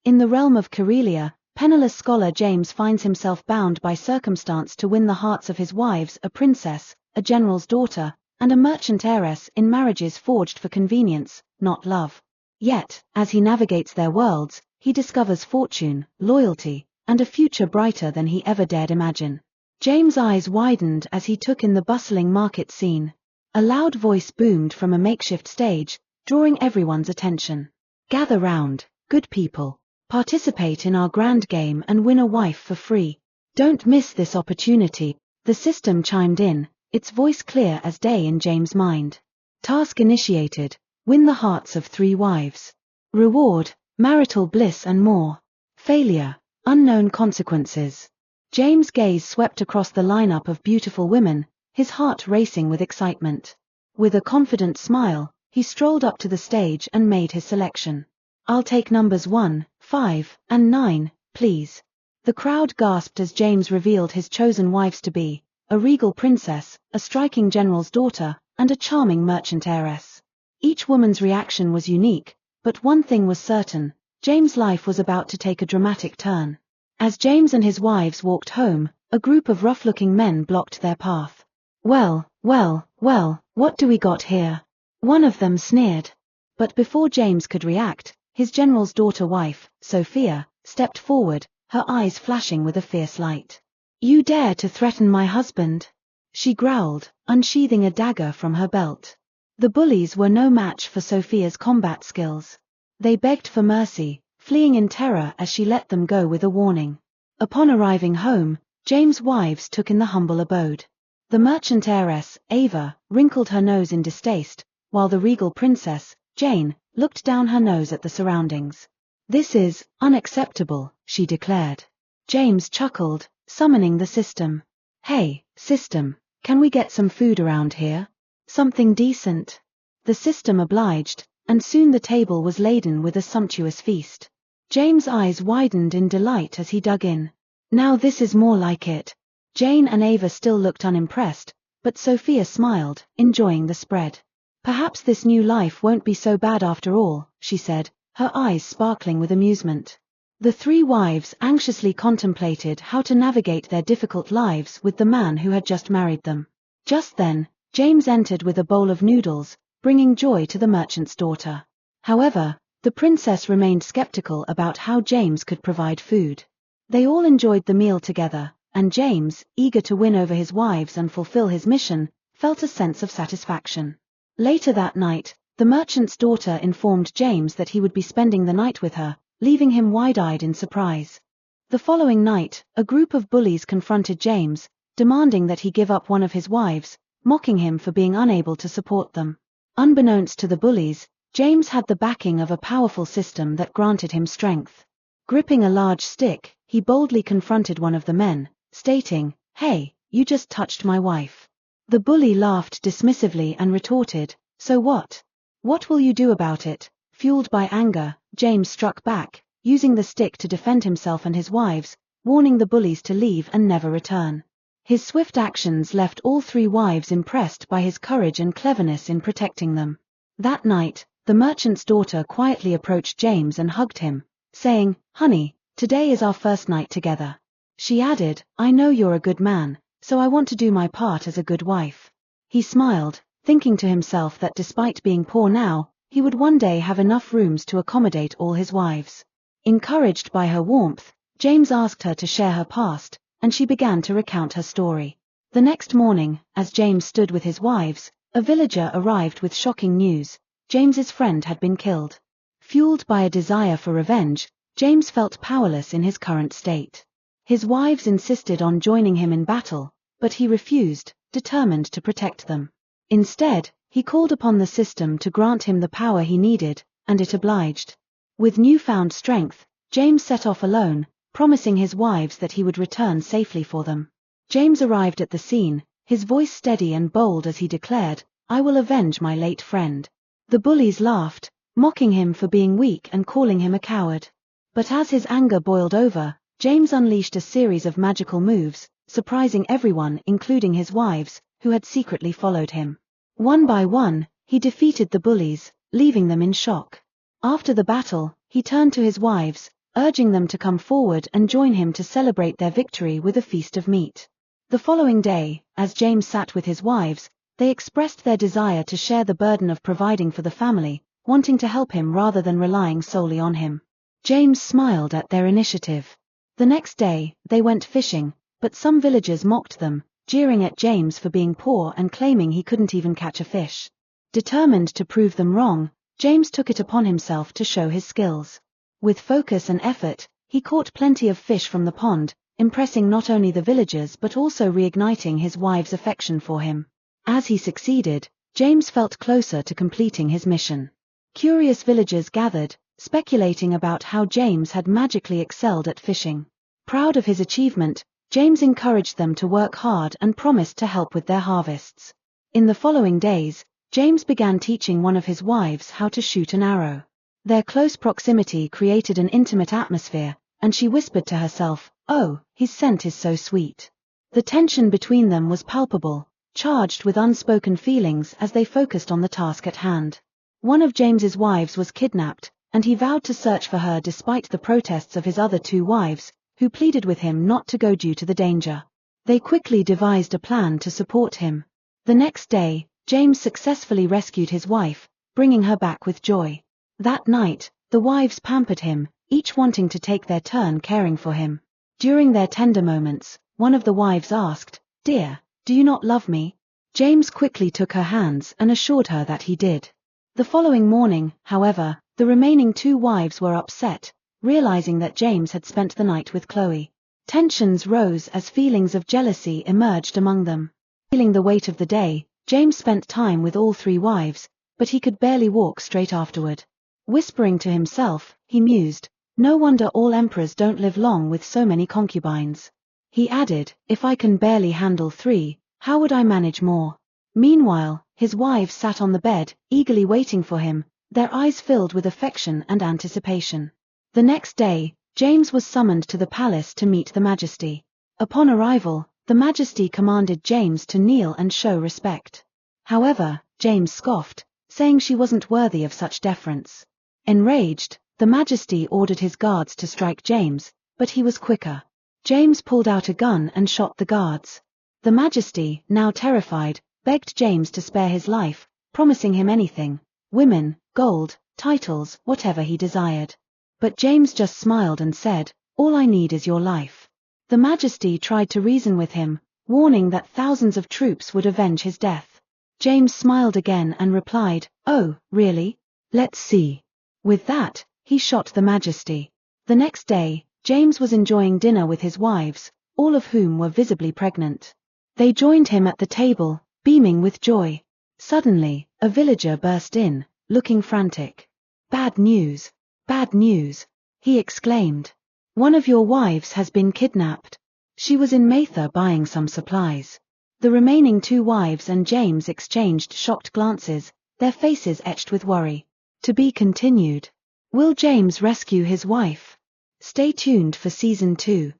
In the realm of Karelia, penniless scholar James finds himself bound by circumstance to win the hearts of his wives, a princess, a general's daughter, and a merchant heiress, in marriages forged for convenience, not love. Yet, as he navigates their worlds, he discovers fortune, loyalty, and a future brighter than he ever dared imagine. James' eyes widened as he took in the bustling market scene. A loud voice boomed from a makeshift stage, drawing everyone's attention. "Gather round, good people. Participate in our grand game and win a wife for free. Don't miss this opportunity." The system chimed in, its voice clear as day in James' mind. Task initiated: win the hearts of 3 wives. Reward: marital bliss and more. Failure: unknown consequences. James' gaze swept across the lineup of beautiful women, his heart racing with excitement. With a confident smile, he strolled up to the stage and made his selection. "I'll take numbers 1, 5, and 9, please." The crowd gasped as James revealed his chosen wives to be a regal princess, a striking general's daughter, and a charming merchant heiress. Each woman's reaction was unique, but one thing was certain: James' life was about to take a dramatic turn. As James and his wives walked home, a group of rough-looking men blocked their path. Well, what do we got here?" one of them sneered. But before James could react, his general's daughter-wife, Sophia, stepped forward, her eyes flashing with a fierce light. "You dare to threaten my husband?" she growled, unsheathing a dagger from her belt. The bullies were no match for Sophia's combat skills. They begged for mercy, fleeing in terror as she let them go with a warning. Upon arriving home, James' wives took in the humble abode. The merchant heiress, Ava, wrinkled her nose in distaste, while the regal princess, Jane, looked down her nose at the surroundings. "This is unacceptable," she declared. James chuckled, summoning the system. "Hey, system, can we get some food around here? Something decent?" The system obliged, and soon the table was laden with a sumptuous feast. James' eyes widened in delight as he dug in. "Now this is more like it." Jane and Ava still looked unimpressed, but Sophia smiled, enjoying the spread. "Perhaps this new life won't be so bad after all," she said, her eyes sparkling with amusement. The 3 wives anxiously contemplated how to navigate their difficult lives with the man who had just married them. Just then, James entered with a bowl of noodles, bringing joy to the merchant's daughter. However, the princess remained skeptical about how James could provide food. They all enjoyed the meal together, and James, eager to win over his wives and fulfill his mission, felt a sense of satisfaction. Later that night, the merchant's daughter informed James that he would be spending the night with her, leaving him wide-eyed in surprise. The following night, a group of bullies confronted James, demanding that he give up one of his wives, mocking him for being unable to support them. Unbeknownst to the bullies, James had the backing of a powerful system that granted him strength. Gripping a large stick, he boldly confronted one of the men, stating, "Hey, you just touched my wife." The bully laughed dismissively and retorted, "So what? What will you do about it?" Fueled by anger, James struck back, using the stick to defend himself and his wives, warning the bullies to leave and never return. His swift actions left all 3 wives impressed by his courage and cleverness in protecting them. That night, the merchant's daughter quietly approached James and hugged him, saying, "Honey, today is our first night together." She added, "I know you're a good man, so I want to do my part as a good wife." He smiled, thinking to himself that despite being poor now, he would one day have enough rooms to accommodate all his wives. Encouraged by her warmth, James asked her to share her past, and she began to recount her story. The next morning, as James stood with his wives, a villager arrived with shocking news: James's friend had been killed. Fueled by a desire for revenge, James felt powerless in his current state. His wives insisted on joining him in battle, but he refused, determined to protect them. Instead, he called upon the system to grant him the power he needed, and it obliged. With newfound strength, James set off alone, promising his wives that he would return safely for them. James arrived at the scene, his voice steady and bold as he declared, "I will avenge my late friend." The bullies laughed, mocking him for being weak and calling him a coward. But as his anger boiled over, James unleashed a series of magical moves, surprising everyone including his wives, who had secretly followed him. One by one, he defeated the bullies, leaving them in shock. After the battle, he turned to his wives, urging them to come forward and join him to celebrate their victory with a feast of meat. The following day, as James sat with his wives, they expressed their desire to share the burden of providing for the family, wanting to help him rather than relying solely on him. James smiled at their initiative. The next day, they went fishing, but some villagers mocked them, jeering at James for being poor and claiming he couldn't even catch a fish. Determined to prove them wrong, James took it upon himself to show his skills. With focus and effort, he caught plenty of fish from the pond, impressing not only the villagers but also reigniting his wife's affection for him. As he succeeded, James felt closer to completing his mission. Curious villagers gathered, speculating about how James had magically excelled at fishing. Proud of his achievement, James encouraged them to work hard and promised to help with their harvests. In the following days, James began teaching one of his wives how to shoot an arrow. Their close proximity created an intimate atmosphere, and she whispered to herself, "Oh, his scent is so sweet." The tension between them was palpable, charged with unspoken feelings as they focused on the task at hand. One of James's wives was kidnapped, and he vowed to search for her despite the protests of his other two wives, who pleaded with him not to go due to the danger. They quickly devised a plan to support him. The next day, James successfully rescued his wife, bringing her back with joy. That night, the wives pampered him, each wanting to take their turn caring for him. During their tender moments, one of the wives asked, "Dear, do you not love me?" James quickly took her hands and assured her that he did. The following morning, however, the remaining two wives were upset, realizing that James had spent the night with Chloe. Tensions rose as feelings of jealousy emerged among them. Feeling the weight of the day, James spent time with all three wives, but he could barely walk straight afterward. Whispering to himself, he mused, "No wonder all emperors don't live long with so many concubines." He added, "If I can barely handle 3, how would I manage more?" Meanwhile, his wives sat on the bed, eagerly waiting for him, their eyes filled with affection and anticipation. The next day, James was summoned to the palace to meet the Majesty. Upon arrival, the Majesty commanded James to kneel and show respect. However, James scoffed, saying she wasn't worthy of such deference. Enraged, the Majesty ordered his guards to strike James, but he was quicker. James pulled out a gun and shot the guards. The Majesty, now terrified, begged James to spare his life, promising him anything: women, gold, titles, whatever he desired. But James just smiled and said, "All I need is your life." The Majesty tried to reason with him, warning that thousands of troops would avenge his death. James smiled again and replied, "Oh, really? Let's see." With that, he shot the Majesty. The next day, James was enjoying dinner with his wives, all of whom were visibly pregnant. They joined him at the table, beaming with joy. Suddenly, a villager burst in, looking frantic. "Bad news! Bad news!" he exclaimed. "One of your wives has been kidnapped. She was in Mather buying some supplies." The remaining two wives and James exchanged shocked glances, their faces etched with worry. To be continued. Will James rescue his wife? Stay tuned for Season 2.